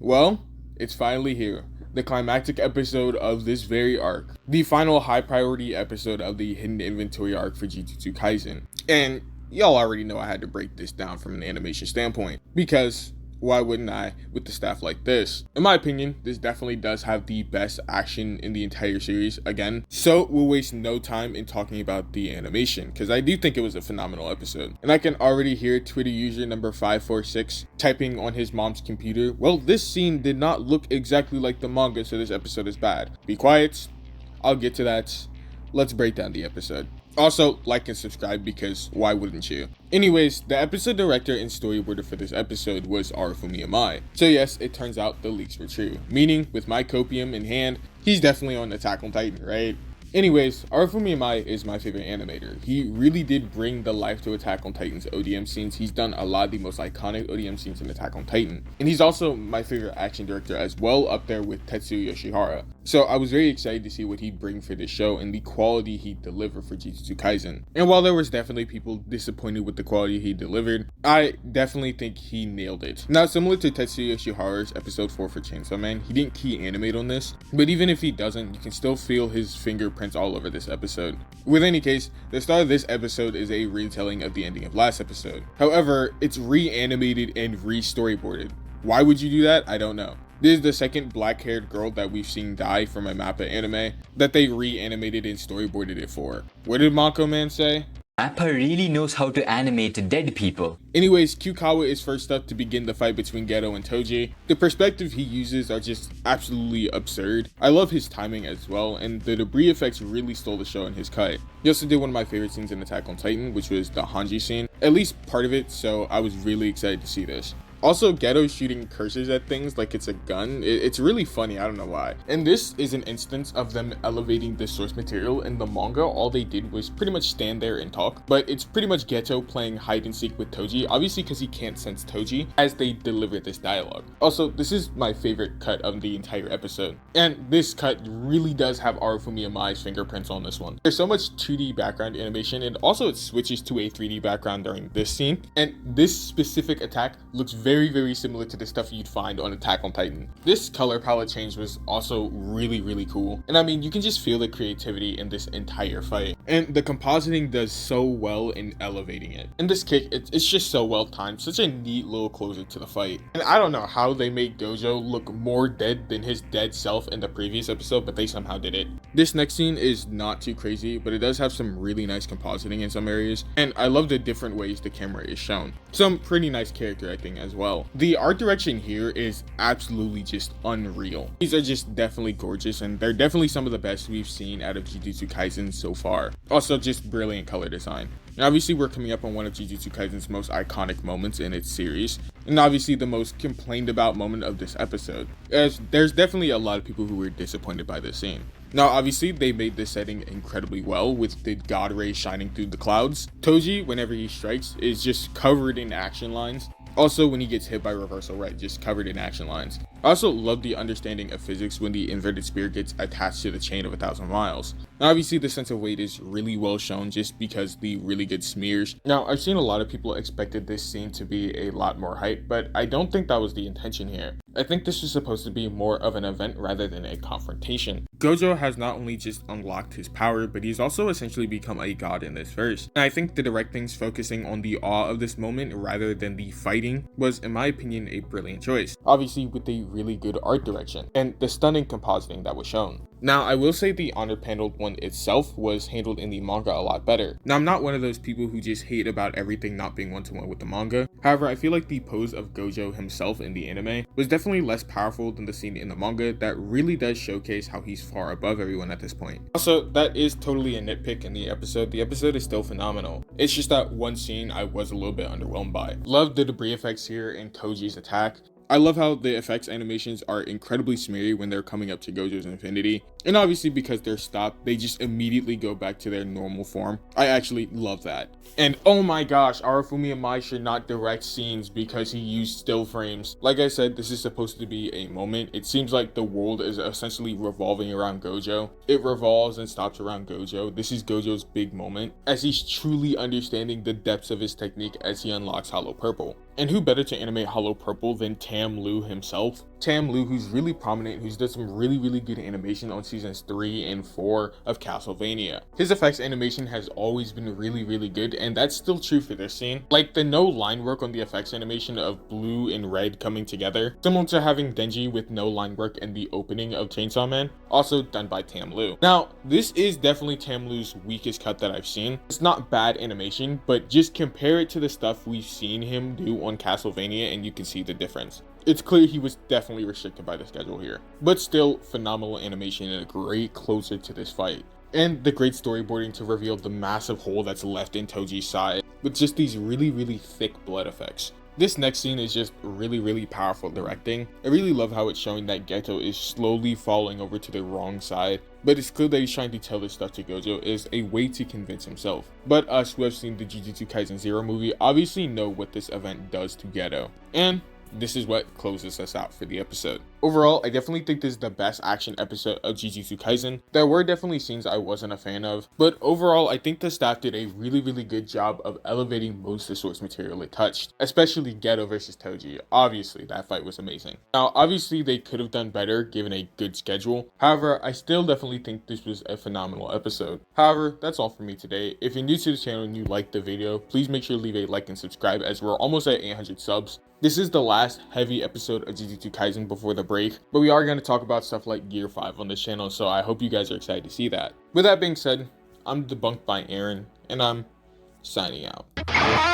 Well, it's finally here. The climactic episode of this very arc. The final high priority episode of the hidden inventory arc for Jujutsu Kaisen. And y'all already know I had to break this down from an animation standpoint. Because why wouldn't I with the stuff like this? In my opinion, this definitely does have the best action in the entire series again. So we'll waste no time in talking about the animation, because I do think it was a phenomenal episode. And I can already hear Twitter user number 546 typing on his mom's computer, well, this scene did not look exactly like the manga, so this episode is bad. Be quiet, I'll get to that. Let's break down the episode. Also, like and subscribe, because why wouldn't you? Anyways, the episode director and storyboarder for this episode was Arifumi Amai. So yes, it turns out the leaks were true. Meaning, with my copium in hand, he's definitely on Attack on Titan, right? Anyways, Arifumi Amai is my favorite animator. He really did bring the life to Attack on Titan's ODM scenes. He's done a lot of the most iconic ODM scenes in Attack on Titan. And he's also my favorite action director as well, up there with Tetsuya Yoshihara. So I was very excited to see what he'd bring for this show and the quality he'd deliver for Jujutsu Kaisen. And while there was definitely people disappointed with the quality he delivered, I definitely think he nailed it. Now, similar to Tetsuya Yoshihara's episode 4 for Chainsaw Man, he didn't key animate on this, but even if he doesn't, you can still feel his fingerprints all over this episode. With any case, the start of this episode is a retelling of the ending of last episode. However, it's reanimated and re-storyboarded. Why would you do that? I don't know. This is the second black-haired girl that we've seen die from a Mappa anime that they reanimated and storyboarded it for. What did Mako Man say? Mappa really knows how to animate dead people. Anyways, Kyukawa is first up to begin the fight between Ghetto and Toji. The perspective he uses are just absolutely absurd. I love his timing as well, and the debris effects really stole the show in his cut. He also did one of my favorite scenes in Attack on Titan, which was the Hanji scene, at least part of it, so I was really excited to see this. Also, Ghetto shooting cursors at things like it's a gun, it's really funny, I don't know why. And this is an instance of them elevating the source material. In the manga, all they did was pretty much stand there and talk, but it's pretty much Ghetto playing hide and seek with Toji, obviously because he can't sense Toji, as they deliver this dialogue. Also, this is my favorite cut of the entire episode, and this cut really does have Arifumi Amai's fingerprints on this one. There's so much 2D background animation, and also it switches to a 3D background during this scene, and this specific attack looks very similar to the stuff you'd find on Attack on Titan. This color palette change was also really cool, and I mean, you can just feel the creativity in this entire fight, and the compositing does so well in elevating it. And this kick, it's just so well timed, such a neat little closer to the fight. And I don't know how they made Gojo look more dead than his dead self in the previous episode, but they somehow did it. This next scene is not too crazy, but it does have some really nice compositing in some areas, and I love the different ways the camera is shown. Some pretty nice character acting as well. The art direction here is absolutely just unreal. These are just definitely gorgeous, and they're definitely some of the best we've seen out of Jujutsu Kaisen so far. Also, just brilliant color design. And obviously, we're coming up on one of Jujutsu Kaisen's most iconic moments in its series, and obviously the most complained about moment of this episode, as there's definitely a lot of people who were disappointed by this scene. Now, obviously, they made this setting incredibly well with the god rays shining through the clouds. Toji, whenever he strikes, is just covered in action lines. Also, when he gets hit by reversal right, just covered in action lines. I also love the understanding of physics when the inverted spear gets attached to the chain of 1,000 miles. Now, obviously, the sense of weight is really well shown just because the really good smears. Now, I've seen a lot of people expected this scene to be a lot more hype, but I don't think that was the intention here. I think this was supposed to be more of an event rather than a confrontation. Gojo has not only just unlocked his power, but he's also essentially become a god in this verse. And I think the directing's focusing on the awe of this moment rather than the fighting was, in my opinion, a brilliant choice. Obviously, with a really good art direction and the stunning compositing that was shown. Now, I will say the honor paneled one itself was handled in the manga a lot better. Now, I'm not one of those people who just hate about everything not being one-to-one with the manga. However, I feel like the pose of Gojo himself in the anime was definitely less powerful than the scene in the manga that really does showcase how he's far above everyone at this point. Also, that is totally a nitpick in the episode. The episode is still phenomenal. It's just that one scene I was a little bit underwhelmed by. Love the debris effects here in Toji's attack. I love how the effects animations are incredibly smeary when they're coming up to Gojo's infinity. And obviously because they're stopped, they just immediately go back to their normal form. I actually love that. And oh my gosh, Arifumi Amai should not direct scenes because he used still frames. Like I said, this is supposed to be a moment. It seems like the world is essentially revolving around Gojo. It revolves and stops around Gojo. This is Gojo's big moment as he's truly understanding the depths of his technique as he unlocks Hollow Purple. And who better to animate Hollow Purple than Tam Lu himself? Tam Lu, who's really prominent, who's done some really good animation on seasons 3 and 4 of Castlevania. His effects animation has always been really good, and that's still true for this scene. Like the no line work on the effects animation of blue and red coming together, similar to having Denji with no line work in the opening of Chainsaw Man, also done by Tam Lu. Now, this is definitely Tam Lu's weakest cut that I've seen. It's not bad animation, but just compare it to the stuff we've seen him do on Castlevania and you can see the difference. It's clear he was definitely restricted by the schedule here, but still phenomenal animation and a great closer to this fight. And the great storyboarding to reveal the massive hole that's left in Toji's side with just these really thick blood effects. This next scene is just really powerful directing. I really love how it's showing that Ghetto is slowly falling over to the wrong side, but it's clear that he's trying to tell this stuff to Gojo as a way to convince himself. But us who have seen the Jujutsu Kaisen 0 movie obviously know what this event does to Ghetto. And this is what closes us out for the episode. Overall, I definitely think this is the best action episode of Jujutsu Kaisen. There were definitely scenes I wasn't a fan of, but overall, I think the staff did a really good job of elevating most of the source material it touched, especially Ghetto versus Toji. Obviously, that fight was amazing. Now, obviously, they could have done better given a good schedule. However, I still definitely think this was a phenomenal episode. However, that's all for me today. If you're new to the channel and you liked the video, please make sure to leave a like and subscribe as we're almost at 800 subs. This is the last heavy episode of Jujutsu Kaisen before the break, but we are going to talk about stuff like Gear 5 on this channel, so I hope you guys are excited to see that. With that being said, I'm Debunked by Aaron, and I'm signing out.